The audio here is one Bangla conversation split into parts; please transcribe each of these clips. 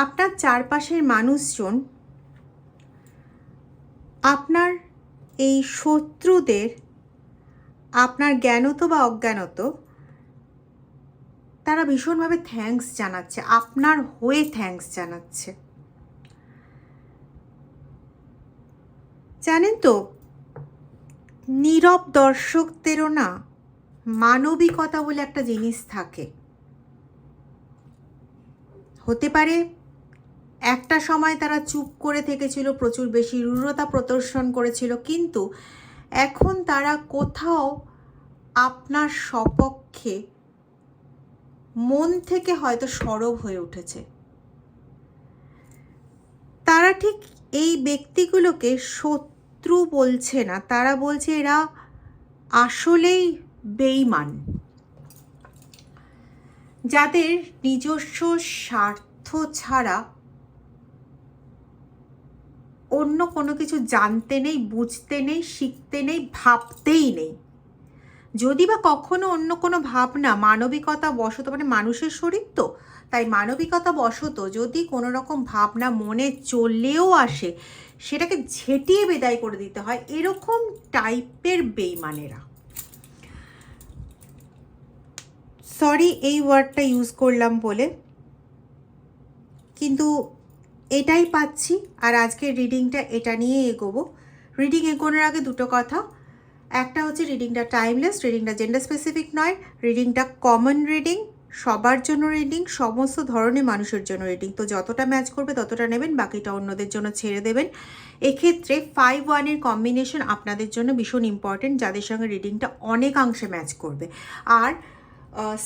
আপনার চারপাশের মানুষজন আপনার এই শত্রুদের আপনার জ্ঞানত বা অজ্ঞানত তারা ভীষণভাবে থ্যাঙ্কস জানাচ্ছে, আপনার হয়ে থ্যাঙ্কস জানাচ্ছে। জানেন তো, নীরব দর্শকদেরও না মানবিকতা বলে একটা জিনিস থাকে। হতে পারে একটা সময় তারা চুপ করে থেকেছিল, প্রচুর বেশি রূঢ়তা প্রদর্শন করেছিল, কিন্তু এখন তারা কোথাও আপনার সপক্ষে মন থেকে হয়তো সরব হয়ে উঠেছে। তারা ঠিক এই ব্যক্তিগুলোকে শত্রু বলছে না, তারা বলছে এরা আসলেই বেঈমান, যাদের নিজস্ব স্বার্থ ছাড়া অন্য কোনো কিছু জানতে নেই, বুঝতে নেই, শিখতে নেই, ভাবতেই নেই। যদি বা কখনো অন্য কোনো ভাবনা মানবিকতা বশত, মানে মানুষের শরীর তো, তাই মানবিকতা বশত যদি কোনো রকম ভাবনা মনে চলেও আসে, সেটাকে ঝেঁটিয়ে বিদায় করে দিতে হয়, এরকম টাইপের বেইমানেরা। সরি এই ওয়ার্ডটা ইউজ করলাম বলে, কিন্তু এটাই পাচ্ছি। আর আজকের রিডিংটা এটা নিয়ে এগোবো। রিডিং এগোনোর আগে দুটো কথা। একটা হচ্ছে রিডিংটা টাইমলেস, রিডিংটা জেন্ডার স্পেসিফিক নয়, রিডিংটা কমন রিডিং, সবার জন্য রিডিং, সমস্ত ধরনের মানুষের জন্য রিডিং। তো যতটা ম্যাচ করবে ততটা নেবেন, বাকিটা অন্যদের জন্য ছেড়ে দেবেন। এক্ষেত্রে 5-1-এর কম্বিনেশন আপনাদের জন্য ভীষণ ইম্পর্টেন্ট, যাদের সঙ্গে রিডিংটা অনেকাংশে ম্যাচ করবে। আর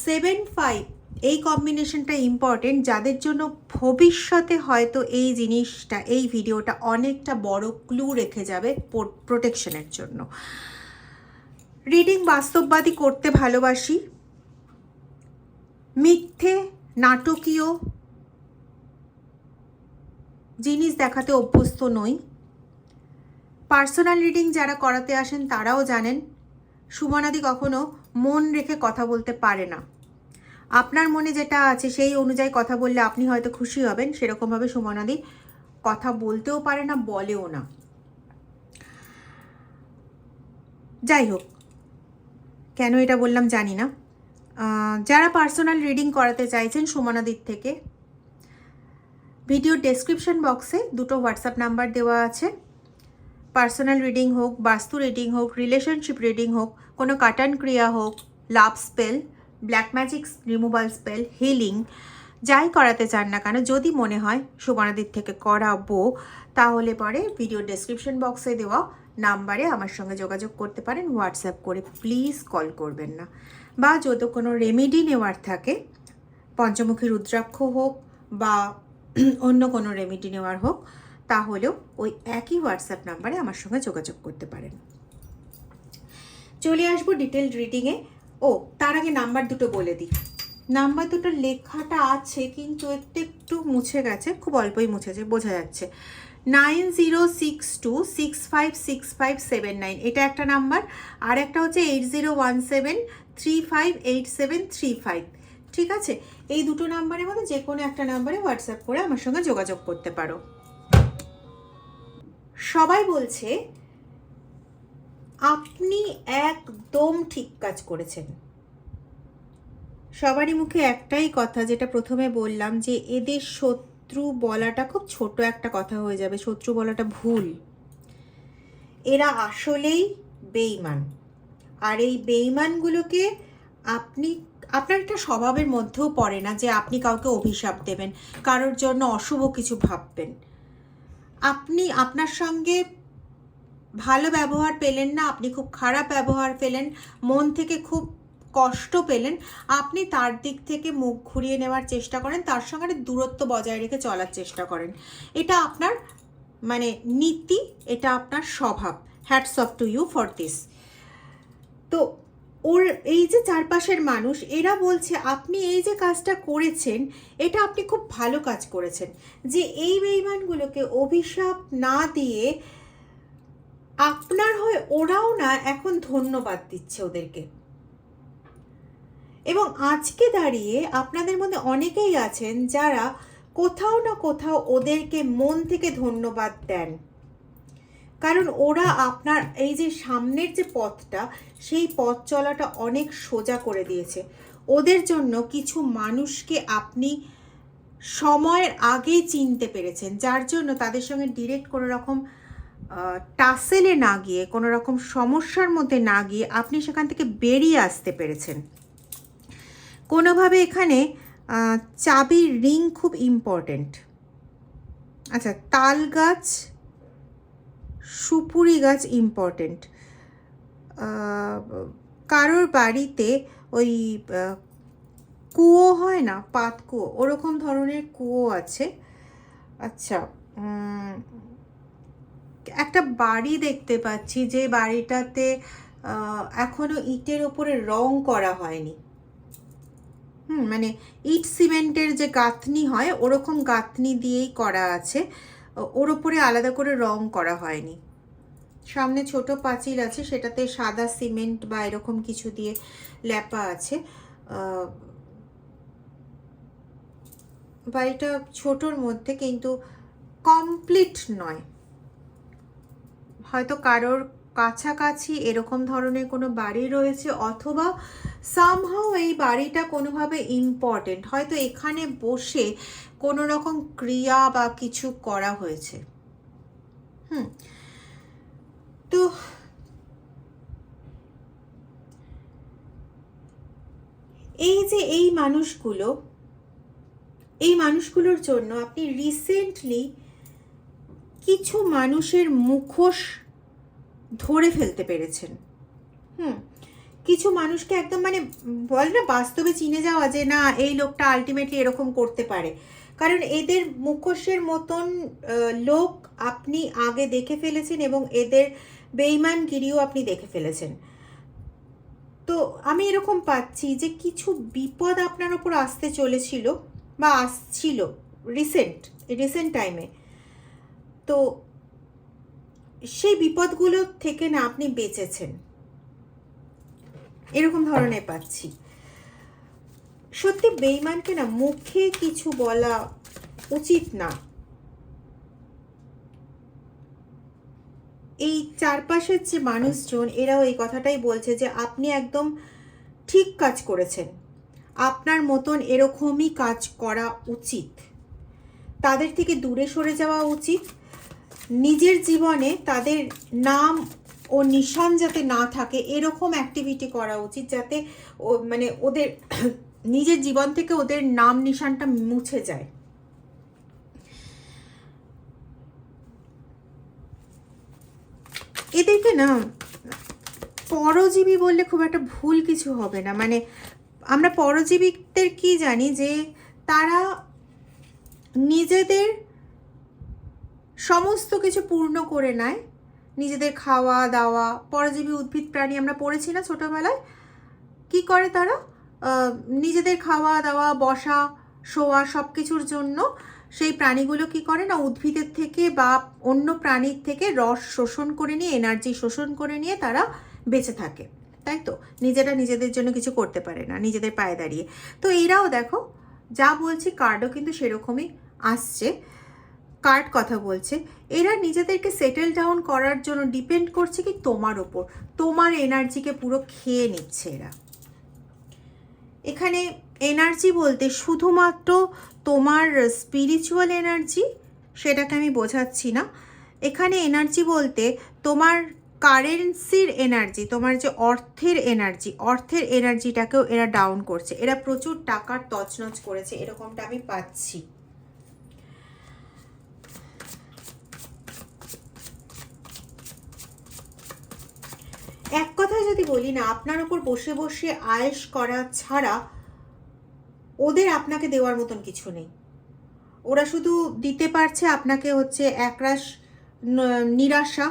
7-5 এই কম্বিনেশনটা ইম্পর্টেন্ট, যাদের জন্য ভবিষ্যতে হয়তো এই জিনিসটা, এই ভিডিওটা অনেকটা বড় ক্লু রেখে যাবে প্রোটেকশনের জন্য। রিডিং বাস্তববাদী করতে ভালোবাসি, মিথ্যে নাটকীয় জিনিস দেখাতে অভ্যস্ত নই। পার্সোনাল রিডিং যারা করাতে আসেন তারাও জানেন সুমনাদি কখনো মন রেখে কথা বলতে পারে না। আপনার মনে যেটা আছে সেই অনুযায়ী কথা বললে আপনি হয়তো খুশি হবেন, সেরকমভাবে সুমনাদি কথা বলতেও পারে না, বলেও না। যাই হোক, কেন এটা বললাম জানি না। যারা পার্সোনাল রিডিং করাতে চাইছেন সুমনাদির থেকে, ভিডিও ডেসক্রিপশন বক্সে দুটো হোয়াটসঅ্যাপ নাম্বার দেওয়া আছে। পার্সোনাল রিডিং হোক, বাস্তু রিডিং হোক, রিলেশনশিপ রিডিং হোক, কোনো কাটান ক্রিয়া হোক, love spell, black magic removal spell, healing, যাই করাতে চান না কেন, যদি মনে হয় সুমনাদির থেকে করাবো, তাহলে পরে ভিডিও ডেসক্রিপশন বক্সে দেওয়া নাম্বারে আমার সঙ্গে যোগাযোগ করতে পারেন, হোয়াটসঅ্যাপ করে। প্লিজ কল করবেন না। বা যদি কোনো রেমেডি নেওয়ার থাকে, পঞ্চমুখী রুদ্রাক্ষ হোক বা অন্য কোনো রেমেডি নেওয়ার হোক, তাহলেও ওই একই হোয়াটসঅ্যাপ নাম্বারে আমার সঙ্গে যোগাযোগ করতে পারেন। চলে আসবো ডিটেল রিডিংয়ে। ও তার আগে নাম্বার দুটো বলে দিই। নাম্বার দুটো লেখাটা আছে কিন্তু একটু মুছে গেছে, খুব অল্পই মুছেছে, বোঝা যাচ্ছে। 9062656579 এটা একটা নাম্বার, আর একটা হচ্ছে 8017358735। ঠিক আছে, এই দুটো নাম্বারের মধ্যে যে কোনো একটা নাম্বারে হোয়াটসঅ্যাপ করে আমার সঙ্গে যোগাযোগ করতে পারো। সবাই বলছে আপনি একদম ঠিক কাজ করেছেন। সবারই মুখে একটাই কথা, যেটা প্রথমে বললাম, যে এদের শত্রু বলাটা খুব ছোট একটা কথা হয়ে যাবে, শত্রু বলাটা ভুল। এরা আসলেই বেঈমান। আর এই বেঈমানগুলোকে আপনার একটা স্বভাবের মধ্যেও পড়ে না যে আপনি কাউকে অভিশাপ দেবেন, কারোর জন্য অশুভ কিছু ভাববেন। আপনি আপনার সঙ্গে ভালো ব্যবহার পেলেন না, আপনি খুব খারাপ ব্যবহার পেলেন, মন থেকে খুব কষ্ট পেলেন, আপনি তার দিক থেকে মুখ ঘুরিয়ে নেওয়ার চেষ্টা করেন, তার সঙ্গে দূরত্ব বজায় রেখে চলার চেষ্টা করেন। এটা আপনার মানে নীতি, এটা আপনার স্বভাব। Hats off to you for this. তো ওর এই যে চারপাশের মানুষ, এরা বলছে আপনি এই যে কাজটা করেছেন, এটা আপনি খুব ভালো কাজ করেছেন, যে এই বেঈমানগুলোকে অভিশাপ না দিয়ে আপনার হয়ে ওরাও না এখন ধন্যবাদ দিচ্ছে ওদেরকে। এবং আজকে দাঁড়িয়ে আপনাদের মধ্যে অনেকেই আছেন যারা কোথাও না কোথাও ওদেরকে মন থেকে ধন্যবাদ দেন, কারণ ওরা আপনার এই যে সামনের যে পথটা, সেই পথ চলাটা অনেক সোজা করে দিয়েছে। ওদের জন্য কিছু মানুষকে আপনি সময়ের আগেই চিনতে পেরেছেন, যার জন্য তাদের সঙ্গে ডিরেক্ট কোনো রকম টাসেলে না গিয়ে, কোনো রকম সমস্যার মধ্যে না গিয়ে আপনি সেখান থেকে বেরিয়ে আসতে পেরেছেন কোনোভাবে। এখানে চাবির রিং খুব ইম্পর্টেন্ট। আচ্ছা, তাল গাছ, সুপুরি গাছ ইম্পর্টেন্ট। কারোর বাড়িতে ওই কুয়ো হয় না, পাত কুয়ো, ওরকম ধরনের কুয়ো আছে। আচ্ছা, একটা বাড়ি দেখতে পাচ্ছি, যে বাড়িটাতে এখনো ইটের ওপরে রং করা হয়নি। মানে ইট সিমেন্টের যে গাঁথনি হয়, ওরকম গাঁথনি দিয়েই করা আছে, ওর ওপরে আলাদা করে রং করা হয়নি। সামনে ছোট পাঁচিল আছে, সেটাতে সাদা সিমেন্ট বা এরকম কিছু দিয়ে লেপা আছে। বাড়িটা ছোটোর মধ্যে, কিন্তু কমপ্লিট নয়। হয়তো কারোর কাছাকাছি এরকম ধরনের কোনো বাড়ি রয়েছে, অথবা সামহাও এই বাড়িটা কোনোভাবে ইম্পর্টেন্ট, হয়তো এখানে বসে কোনো রকম ক্রিয়া বা কিছু করা হয়েছে। তো এই যে এই মানুষগুলোর জন্য আপনি রিসেন্টলি কিছু মানুষের মুখোশ ধরে ফেলতে পেরেছেন। কিছু মানুষকে একদম মানে বলে না, বাস্তবে চিনে যাওয়া, যে না এই লোকটা আলটিমেটলি এরকম করতে পারে। কারণ এদের মুখোশের মতন লোক আপনি আগে দেখে ফেলেছেন, এবং এদের বেঈমানগিরিও আপনি দেখে ফেলেছেন। তো আমি এরকম পাচ্ছি যে কিছু বিপদ আপনার ওপর আসতে চলেছিল বা আসছিল রিসেন্ট টাইমে। তো সেই বিপদগুলো থেকে না আপনি বেঁচেছেন, এরকম ধরনের পাচ্ছি। সত্যি বেঈমানকে না মুখে কিছু বলা উচিত না। এই চারপাশের যে মানুষজন, এরাও এই কথাটাই বলছে যে আপনি একদম ঠিক কাজ করেছেন, আপনার মতন এরকমই কাজ করা উচিত। তাদের থেকে দূরে সরে যাওয়া উচিত। নিজের জীবনে তাদের নাম ও নিশান যাতে না থাকে, এরকম অ্যাক্টিভিটি করা উচিত, যাতে মানে ওদের নিজের জীবন থেকে ওদের নাম নিশানটা মুছে যায়। এদেরকে না পরজীবী বললে খুব একটা ভুল কিছু হবে না। মানে আমরা পরজীবীদের কি জানি, যে তারা নিজেদের সমস্ত কিছু পূর্ণ করে নেয়, নিজেদের খাওয়া দাওয়া। পরজীবী উদ্ভিদ প্রাণী আমরা পড়েছি না ছোটোবেলায়, কি করে তারা নিজেদের খাওয়া দাওয়া, বসা, শোয়া, সব কিছুর জন্য সেই প্রাণীগুলো কি করে না, উদ্ভিদের থেকে বা অন্য প্রাণীর থেকে রস শোষণ করে নিয়ে, এনার্জি শোষণ করে নিয়ে তারা বেঁচে থাকে, তাই তো? নিজেরা নিজেদের জন্য কিছু করতে পারে না, নিজেদের পায়ে দাঁড়িয়ে। তো এরাও দেখো, যা বলছি কার্ডও কিন্তু সেরকমই আসছে, কার্ড কথা বলছে। এরা নিজেদেরকে সেটেল ডাউন করার জন্য ডিপেন্ড করছে কি তোমার ওপর, তোমার এনার্জিকে পুরো খেয়ে নিচ্ছে এরা। এখানে এনার্জি বলতে শুধুমাত্র তোমার স্পিরিচুয়াল এনার্জি, সেটাকে আমি বোঝাচ্ছি না। এখানে এনার্জি বলতে তোমার কারেন্সির এনার্জি, তোমার যে অর্থের এনার্জিটাকেও এরা ডাউন করছে। এরা প্রচুর টাকার তছনছ করেছে, এরকমটা আমি পাচ্ছি। এক কথায় যদি বলি না, আপনার উপর বসে বসে আয়েশ করা ছাড়া ওদের আপনাকে দেওয়ার মতন কিছু নেই। ওরা শুধু দিতে পারছে আপনাকে হচ্ছে একরাশ নিরাশা,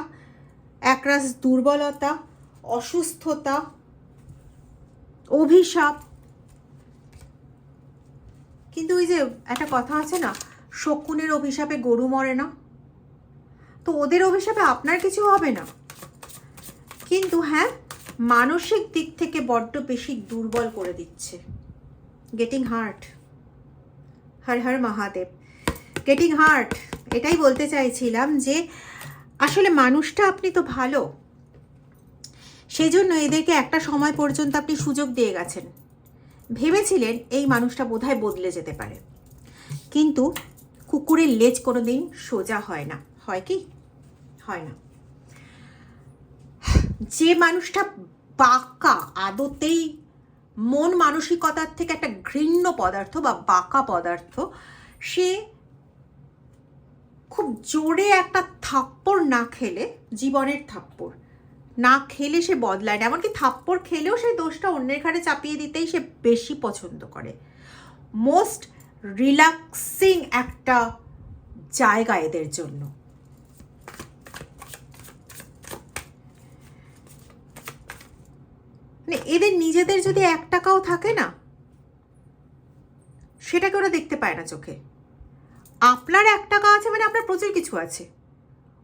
একরাশ দুর্বলতা, অসুস্থতা, অভিশাপ। কিন্তু ওই যে একটা কথা আছে না, শকুনের অভিশাপে গরু মরে না। তো ওদের অভিশাপে আপনার কিছু হবে না, কিন্তু হ্যাঁ মানসিক দিক থেকে বড্ড বেশি দুর্বল করে দিচ্ছে। Getting hurt. Har Har Mahadev. Getting hurt, এটাই বলতে চাইছিলাম যে আসলে মানুষটা আপনি তো ভালো, সেই জন্য এদেরকে একটা সময় পর্যন্ত আপনি সুযোগ দিয়ে গেছেন। ভেবেছিলেন এই মানুষটা বোধহয় বদলে যেতে পারে, কিন্তু কুকুরের লেজ কোনো দিন সোজা হয় না, হয় কি? হয় না। যে মানুষটা বাঁকা, আদতেই মন মানসিকতার থেকে একটা ঘৃণ্য পদার্থ বা বাঁকা পদার্থ, সে খুব জোরে একটা থাপ্পড় না খেলে, জীবনের থাপ্পড় না খেলে সে বদলায় না। এমনকি থাপ্পড় খেলেও সেই দোষটা অন্যের ঘাড়ে চাপিয়ে দিতেই সে বেশি পছন্দ করে। মোস্ট রিল্যাক্সিং একটা জায়গা এদের জন্য। মানে এদের নিজেদের যদি 1 টাকাও থাকে না, সেটাকে ওরা দেখতে পায় না চোখে। আপনার 1 টাকা আছে মানে আপনার প্রচুর কিছু আছে,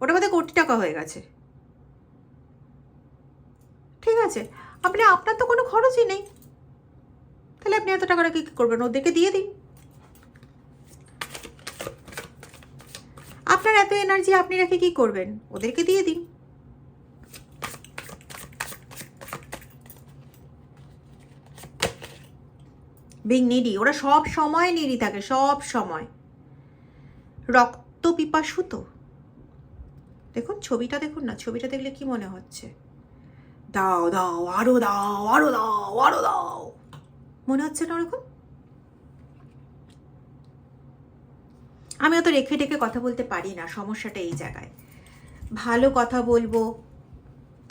ওটা বোধহয় কোটি টাকা হয়ে গেছে। ঠিক আছে, আপনার তো কোনো খরচই নেই, তাহলে আপনি এত টাকাটা কি করবেন? ওদেরকে দিয়ে দিন। আপনার এত এনার্জি আপনি রেখে কি করবেন? ওদেরকে দিয়ে দিন। বিং নিডি, ওরা সব সময় নিডি থাকে, সব সময়। রক্ত পিপাসু তো। দেখুন ছবিটা, দেখুন না, ছবিটা দেখলে কি মনে হচ্ছে? দাও দাও, আরো দাও, আরো দাও, আরো দাও, মনে হচ্ছে না ওরকম? আমি অত রেখে টেকে কথা বলতে পারি না, সমস্যাটা এই জায়গায়। ভালো কথা বলবো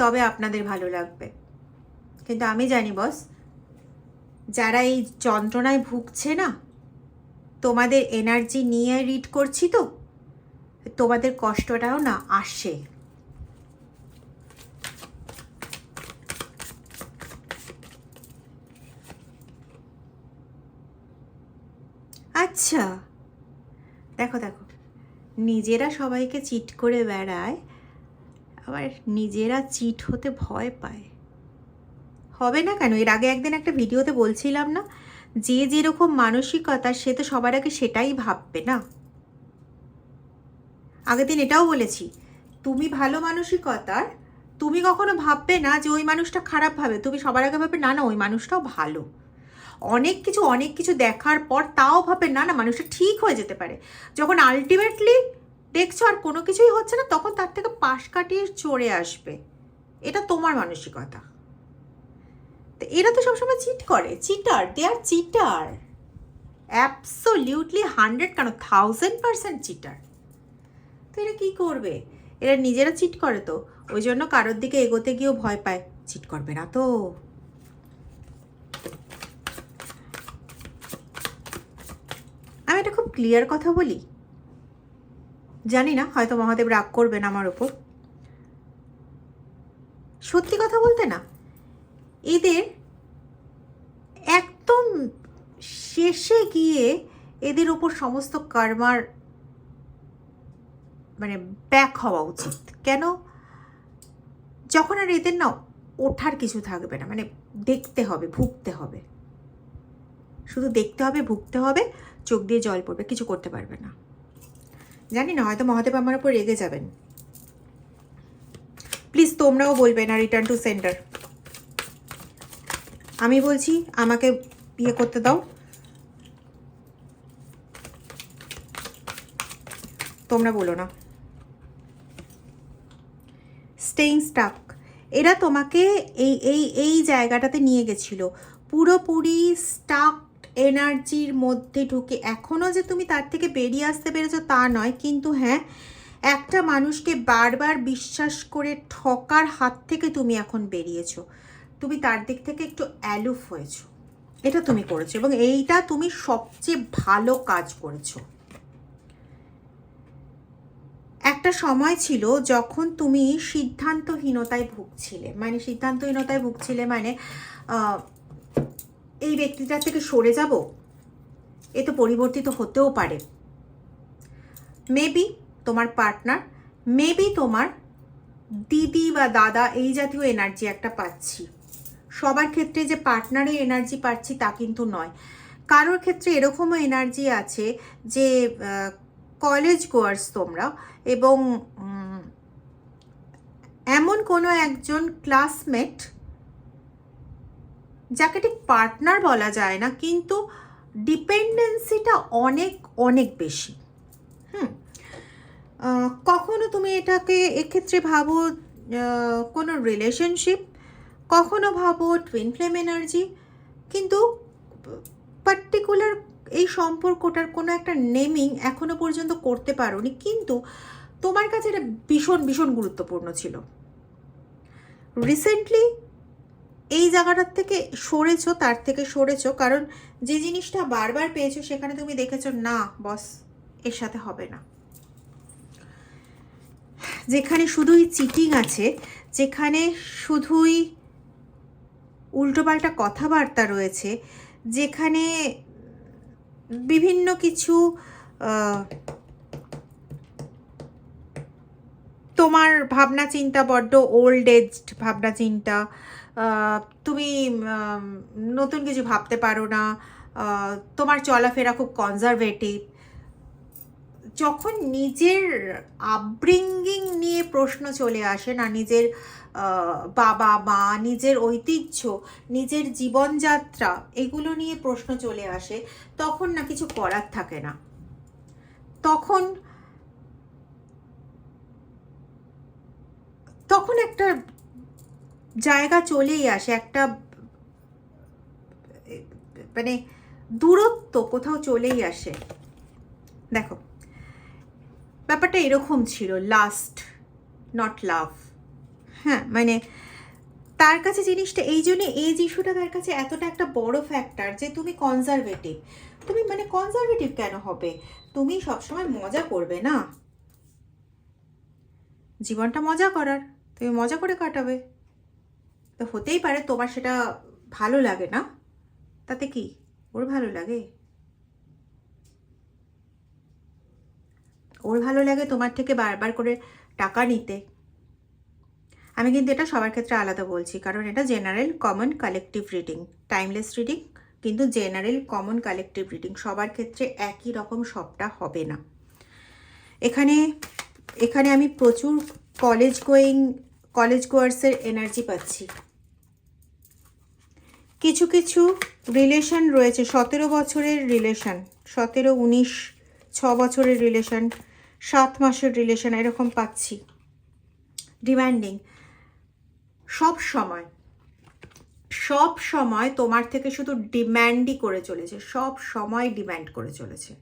তবে আপনাদের ভালো লাগবে, কিন্তু আমি জানি বস, যারা এই যন্ত্রণায় ভুগছে না, তোমাদের এনার্জি নিয়ে রিড করছি তো, তোমাদের কষ্টটাও না আসে। আচ্ছা দেখো দেখো, নিজেরা সবাইকে চিট করে বেড়ায়, আবার নিজেরা চিট হতে ভয় পায়। হবে না কেন? এর আগে একদিন একটা ভিডিওতে বলছিলাম না, যে যেরকম মানসিকতা সে তো সবার আগে সেটাই ভাববে না। আগের দিন এটাও বলেছি, তুমি ভালো মানসিকতার, তুমি কখনো ভাববে না যে ওই মানুষটা খারাপ ভাবে, তুমি সবার আগে ভাববে না না ওই মানুষটাও ভালো। অনেক কিছু দেখার পর তাও ভাবে না না মানুষটা ঠিক হয়ে যেতে পারে। যখন আলটিমেটলি দেখছো আর কোনো কিছুই হচ্ছে না, তখন তার থেকে পাশ কাটিয়ে চড়ে আসবে। এটা তোমার মানসিকতা। তো এরা তো সবসময় চিট করে, চিটার, দে আর চিটার, অ্যাবসোলিউটলি 100 কেন 1000% চিটার। তো এরা কী করবে? এরা নিজেরা চিট করে, তো ওই জন্য কারোর দিকে এগোতে গিয়েও ভয় পায়, চিট করবে না তো। আমি একটা খুব ক্লিয়ার কথা বলি, জানি না হয়তো মহাদেব রাগ করবেন আমার ওপর, সত্যি কথা বলতে না, এদের একদম শেষে গিয়ে এদের ওপর সমস্ত কর্মার মানে ব্যাক হওয়া উচিত। কেন? যখন আর এদের না ওঠার কিছু থাকবে না, মানে দেখতে হবে, ভুগতে হবে, শুধু দেখতে হবে, ভুগতে হবে, চোখ দিয়ে জল পড়বে, কিছু করতে পারবে না। জানি না হয়তো মহাদেব আমার ওপর রেগে যাবেন। প্লিজ তোমরাও বলবে না রিটার্ন টু সেন্টার। আমি বলছি আমাকে বিয়ে করতে দাও, তোমরা বলো না। স্টেইং স্টাক, এরা তোমাকে এই এই এই জায়গাটাতে নিয়ে গেছিল, পুরোপুরি স্টাক এনার্জির মধ্যে ঢুকে। এখনও যে তুমি তার থেকে বেরিয়ে আসতে পেরেছো তা নয়, কিন্তু হ্যাঁ, একটা মানুষকে বারবার বিশ্বাস করে ঠকার হাত থেকে তুমি এখন বেরিয়েছো। তুমি তার দিক থেকে একটু অ্যালুফ হয়েছো, এটা তুমি করেছো, এবং এইটা তুমি সবচেয়ে ভালো কাজ করেছো। একটা সময় ছিল যখন তুমি সিদ্ধান্তহীনতায় ভুগছিলে, মানে এই ব্যক্তিটার থেকে সরে যাব, এ তো পরিবর্তিত হতেও পারে। মেবি তোমার পার্টনার, মেবি তোমার দিদি বা দাদা, এই জাতীয় এনার্জি একটা পাচ্ছি। সবার ক্ষেত্রে যে পার্টনারের এনার্জি পাচ্ছি তা কিন্তু নয়, কারোর ক্ষেত্রে এরকমও এনার্জি আছে যে কলেজ গোয়ার্স তোমরা, এবং এমন কোনো একজন ক্লাসমেট যাকে ঠিক পার্টনার বলা যায় না, কিন্তু ডিপেন্ডেন্সিটা অনেক অনেক বেশি। কখনো তুমি এটাকে এক্ষেত্রে ভাবো কোনো রিলেশনশিপ, কখনো ভাবো টুইন ফ্লেম এনার্জি, কিন্তু পার্টিকুলার এই সম্পর্কটার কোনো একটা নেমিং এখনো পর্যন্ত করতে পারোনি, কিন্তু তোমার কাছে এটা ভীষণ ভীষণ গুরুত্বপূর্ণ ছিল। রিসেন্টলি এই জায়গাটার থেকে সরেছো, তার থেকে সরেছো, কারণ যে জিনিসটা বারবার পেয়েছো সেখানে তুমি দেখেছো না বস এর সাথে হবে না। যেখানে শুধুই চিটিং আছে, যেখানে শুধুই উল্টোপাল্টা কথাবার্তা রয়েছে, যেখানে বিভিন্ন কিছু তোমার ভাবনা চিন্তা বড্ড ওল্ড এজড ভাবনা চিন্তা, তুমি নতুন কিছু ভাবতে পারো না, তোমার চলাফেরা খুব কনজারভেটিভ, যখন নিজের আপব্রিঙ্গিং নিয়ে প্রশ্ন চলে আসে না, নিজের বাবা মা, নিজের ঐতিহ্য, নিজের জীবনযাত্রা, এগুলো নিয়ে প্রশ্ন চলে আসে, তখন না কিছু করার থাকে না। তখন একটা জায়গা চলেই আসে, একটা মানে দূরত্ব কোথাও চলেই আসে। দেখো ব্যাপারটা এরকম ছিল, লাস্ট নট লাভ। হ্যাঁ, মানে তার কাছে জিনিসটা এই জন্য, এই ইস্যুটা তার কাছে এতটা একটা বড় ফ্যাক্টর যে তুমি কনজারভেটিভ। তুমি মানে কনজারভেটিভ কেন হবে? তুমি সবসময় মজা করবে না, জীবনটা মজা করার, তুমি মজা করে কাটাবে। তো হতেই পারে তোমার সেটা ভালো লাগে না, তাতে কি, ওর ভালো লাগে? ওর ভালো লাগে তোমার থেকে বারবার করে টাকা নিতে। আমি কিন্তু এটা সবার ক্ষেত্রে আলাদা বলছি, কারণ এটা general common collective reading, timeless reading, কিন্তু জেনারেল কমন কালেকটিভ রিডিং, সবার ক্ষেত্রে একই রকম সবটা হবে না। এখানে আমি প্রচুর কলেজ গোয়ার্সের এনার্জি পাচ্ছি। কিছু কিছু রিলেশন রয়েছে, 17 বছরের রিলেশন, 17, 19, 6 বছরের রিলেশন, 7 মাসের রিলেশন, এরকম পাচ্ছি। ডিমান্ডিং, সব সময় তোমার থেকে শুধু ডিম্যান্ডই করে চলেছে, সব সময় ডিম্যান্ড করে চলেছে।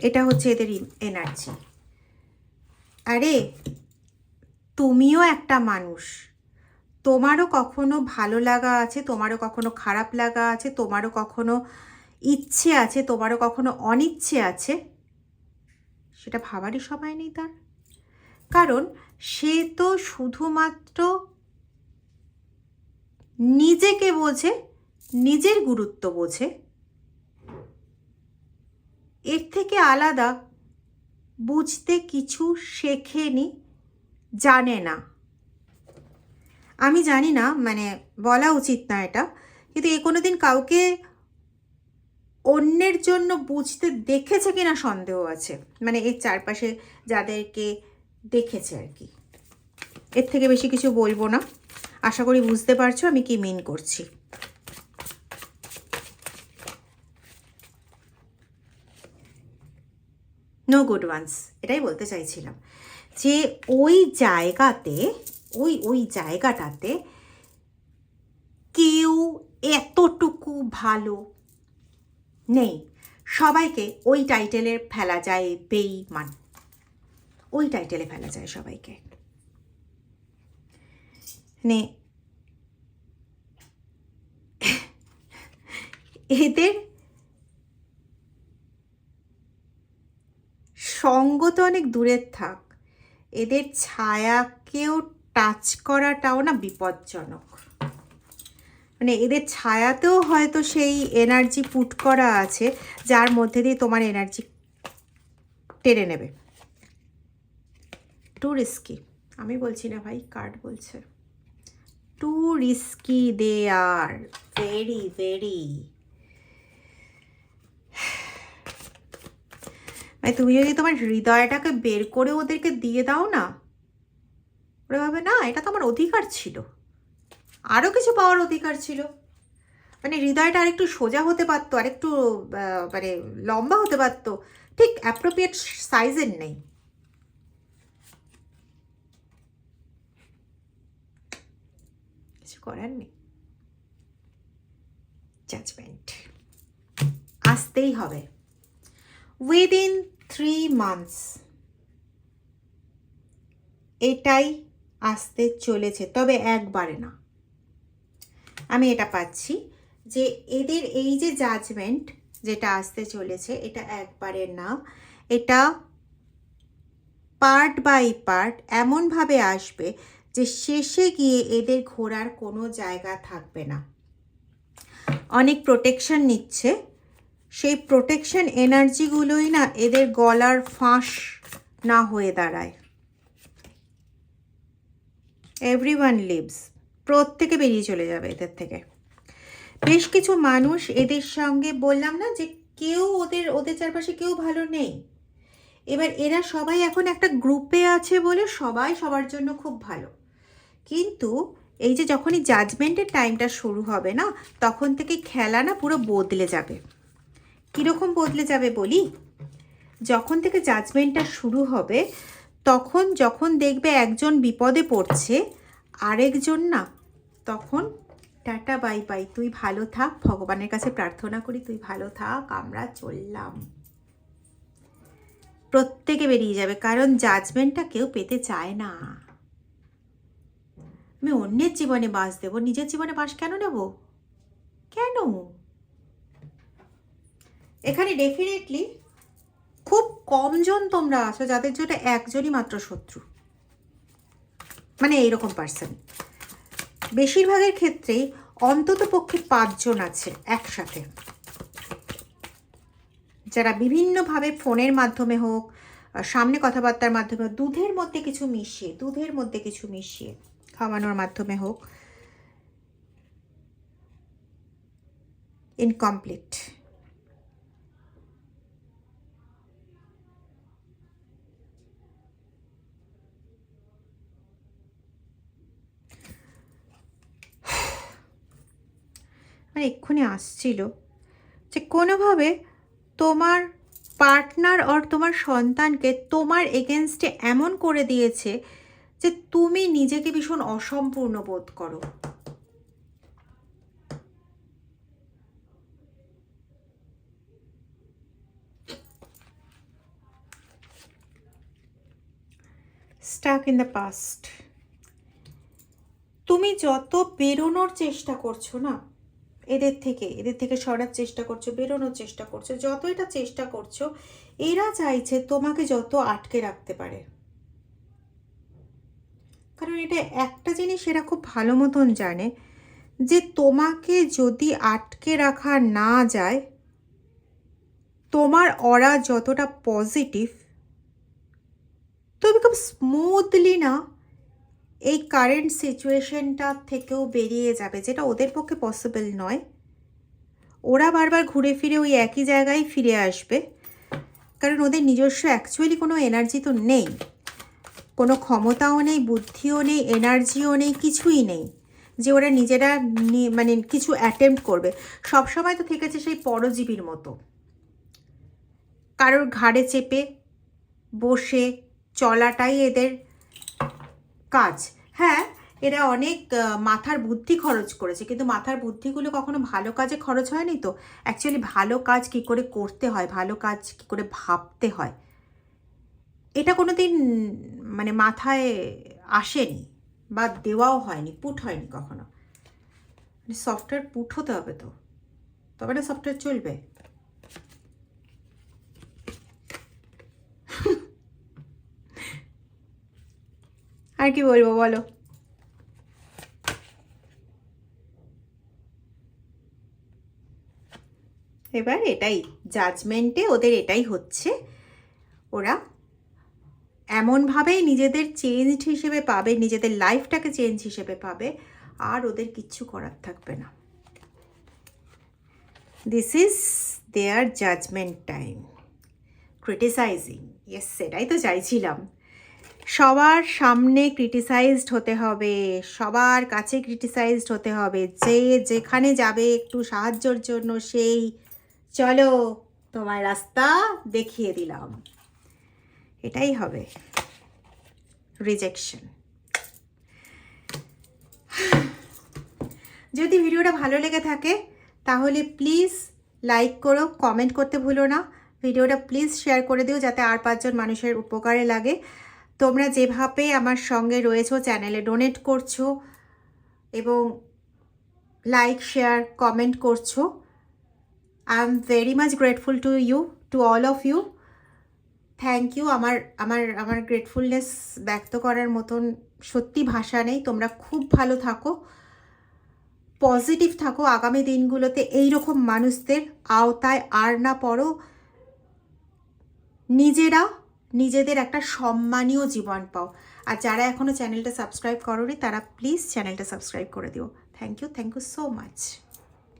এটা হচ্ছে এদের এনার্জি। আরে তুমিও একটা মানুষ, তোমারও কখনো ভালো লাগা আছে, তোমারও কখনো খারাপ লাগা আছে, তোমারও কখনো ইচ্ছে আছে, তোমারও কখনো অনিচ্ছে আছে, সেটা ভাবারই সময় নেই তার। কারণ সে তো শুধুমাত্র নিজেকে বোঝে, নিজের গুরুত্ব বোঝে, এর থেকে আলাদা বুঝতে কিছু শেখেনি, জানে না। আমি জানি না, মানে বলা উচিত না এটা, কিন্তু এ কোনোদিন কাউকে অন্যের জন্য বুঝতে দেখেছে কিনা সন্দেহ আছে, মানে এর চারপাশে যাদেরকে দেখেছে আর কি। এর থেকে বেশি কিছু বলবো না, আশা করি বুঝতে পারছো আমি কি মিন করছি। নো গুড ওয়ান্স, এটাই বলতে চাইছিলাম, যে ওই জায়গাটাতে কেউ এতটুকু ভালো নেই। সবাইকে ওই টাইটেলে ফেলা যায় বেঈমান, ওই টাইটেলে ফেলা যায় সবাইকে। মানে এদের সঙ্গ তো অনেক দূরের থাক, এদের ছায়াকেও টাচ করাটাও না বিপজ্জনক। মানে এদের ছায়াতেও হয়তো সেই এনার্জি পুট করা আছে, যার মধ্যে দিয়ে তোমার এনার্জি টেনে নেবে। টু রিস্কি, আমি বলছি না ভাই, কার্ড বলছে টু রিস্কি দে আর, ভেরি ভেরি। তুমি যদি তোমার হৃদয়টাকে বের করে ওদেরকে দিয়ে দাও না, ওরা ভাবে না এটা তো আমার অধিকার ছিল, আরও কিছু পাওয়ার অধিকার ছিল, মানে হৃদয়টা আরেকটু সোজা হতে পারতো, আরেকটু মানে লম্বা হতে পারতো, ঠিক অ্যাপ্রোপ্রিয়েট সাইজের নেই। কিছু করার নেই, জাজমেন্ট আসতেই হবে। উইদিন 3 months এটাই আসতে চলেছে, তবে একবারে না। আমি এটা পাচ্ছি যে এদের এই যে জাজমেন্ট যেটা আসতে চলেছে, এটা একবারে না, এটা পার্ট বাই পার্ট এমনভাবে আসবে যে শেষে গিয়ে এদের ঘোরার কোনো জায়গা থাকবে না। অনেক প্রোটেকশন নিচ্ছে, সেই প্রোটেকশন এনার্জিগুলোই না এদের গলার ফাঁস না হয়ে দাঁড়ায়। এভরিওয়ান লিভস, প্রত্যেকে বেরিয়ে চলে যাবে এদের থেকে। বেশ কিছু মানুষ এদের সঙ্গে, বললাম না যে কেউ ওদের চারপাশে কেউ ভালো নেই, এবার এরা সবাই এখন একটা গ্রুপে আছে বলে সবাই সবার জন্য খুব ভালো, কিন্তু এই যে যখনই জাজমেন্টের টাইমটা শুরু হবে না, তখন থেকে খেলা না পুরো বদলে যাবে। কীরকম বদলে যাবে বলি, যখন থেকে জাজমেন্টটা শুরু হবে তখন যখন দেখবে একজন বিপদে পড়ছে, আরেকজন না তখন টাটা বাই বাই, তুই ভালো থাক, ভগবানের কাছে প্রার্থনা করি তুই ভালো থাক, আমরা চললাম, প্রত্যেকে বেরিয়ে যাবে। কারণ জাজমেন্টটা কেউ পেতে চায় না। আমি অন্যের জীবনে বাস দেব, নিজের জীবনে বাস কেন নেব? কেন? এখানে ডেফিনেটলি খুব কমজন তোমরা আছো যাদের জন্য একজনই মাত্র শত্রু, মানে এইরকম পার্সন। বেশিরভাগের ক্ষেত্রেই অন্তত পক্ষে 5 জন আছে একসাথে, যারা বিভিন্নভাবে ফোনের মাধ্যমে হোক, সামনে কথাবার্তার মাধ্যমে, দুধের মধ্যে কিছু মিশিয়ে খাওয়ানোর মাধ্যমে হোক, ইনকমপ্লিট। মানে এক্ষুনি আসছিল যে কোনোভাবে তোমার পার্টনার আর তোমার সন্তানকে তোমার এগেনস্টে এমন করে দিয়েছে যে তুমি নিজেকে ভীষণ অসম্পূর্ণ বোধ করো। Stuck in the past. তুমি যত বেরোনোর চেষ্টা করছো না এদের থেকে সরার চেষ্টা করছো, বেরোনোর চেষ্টা করছো, যত এটা চেষ্টা করছো, এরা চাইছে তোমাকে যত আটকে রাখতে পারে। কারণ এটা একটা জিনিস এরা খুব ভালো মতন জানে যে তোমাকে যদি আটকে রাখা না যায়, তোমার অরা যতটা পজিটিভ, তুমি খুব স্মুথলি না এই কারেন্ট সিচুয়েশনটা থেকেও বেরিয়ে যাবে, যেটা ওদের পক্ষে পসিবল নয়। ওরা বারবার ঘুরে ফিরে ওই একই জায়গায় ফিরে আসবে, কারণ ওদের নিজস্ব অ্যাকচুয়ালি কোনো এনার্জি তো নেই, কোনো ক্ষমতাও নেই, বুদ্ধিও নেই, এনার্জিও নেই, কিছুই নেই যে ওরা নিজেরা মানে কিছু অ্যাটেম্প্ট করবে। সবসময় তো থেকেছে সেই পরজীবীর মতো, কারোর ঘাড়ে চেপে বসে চলাটাই এদের কাজ। হ্যাঁ, এরা অনেক মাথার বুদ্ধি খরচ করেছে, কিন্তু মাথার বুদ্ধিগুলো কখনো ভালো কাজে খরচ হয়নি তো। অ্যাকচুয়ালি ভালো কাজ কী করে করতে হয়, ভালো কাজ কী করে ভাবতে হয়, এটা কোনো দিন মানে মাথায় আসেনি বা দেওয়াও হয়নি, পুট হয়নি কখনো। সফটওয়্যার পুট হতে হবে তো, তবে না সফটওয়্যার চলবে। আর কি বলবো বলো? এবার এটাই জাজমেন্টে ওদের এটাই হচ্ছে, ওরা এমনভাবেই নিজেদের চেঞ্জ হিসেবে পাবে, নিজেদের লাইফটাকে চেঞ্জ হিসেবে পাবে, আর ওদের কিচ্ছু করার থাকবে না। This is their judgement time. Criticising, yes সেটাই তো চাইছিলাম। সবার সামনে ক্রিটিসাইজড হতে হবে, সবার কাছে ক্রিটিসাইজড হতে হবে, যে যেখানে যাবে একটু সাহায্যর জন্য সেই চলো তোমার রাস্তা দেখিয়ে দিলাম, এটাই হবে রিজেকশন। যদি ভিডিওটা ভালো লেগে থাকে তাহলে প্লিজ লাইক করো, কমেন্ট করতে ভুলো না, ভিডিওটা প্লিজ শেয়ার করে দিও যাতে আর 5 জন মানুষের উপকারে লাগে। তোমরা যেভাবে আমার সঙ্গে রয়েছো, চ্যানেলে ডোনেট করছো এবং লাইক শেয়ার কমেন্ট করছো, I am very much grateful to you, to all of you. Thank you. আমার গ্রেটফুলনেস ব্যক্ত করার মতন সত্যি ভাষা নেই। তোমরা খুব ভালো থাকো, পজিটিভ থাকো, আগামী দিনগুলোতে এইরকম মানুষদের আওতায় আর না পড়ো, নিজেদের একটা সম্মানীয় জীবন পাও। আর যারা এখনও চ্যানেলটা সাবস্ক্রাইব করোনি তারা প্লিজ চ্যানেলটা সাবস্ক্রাইব করে দিও। Thank you so much.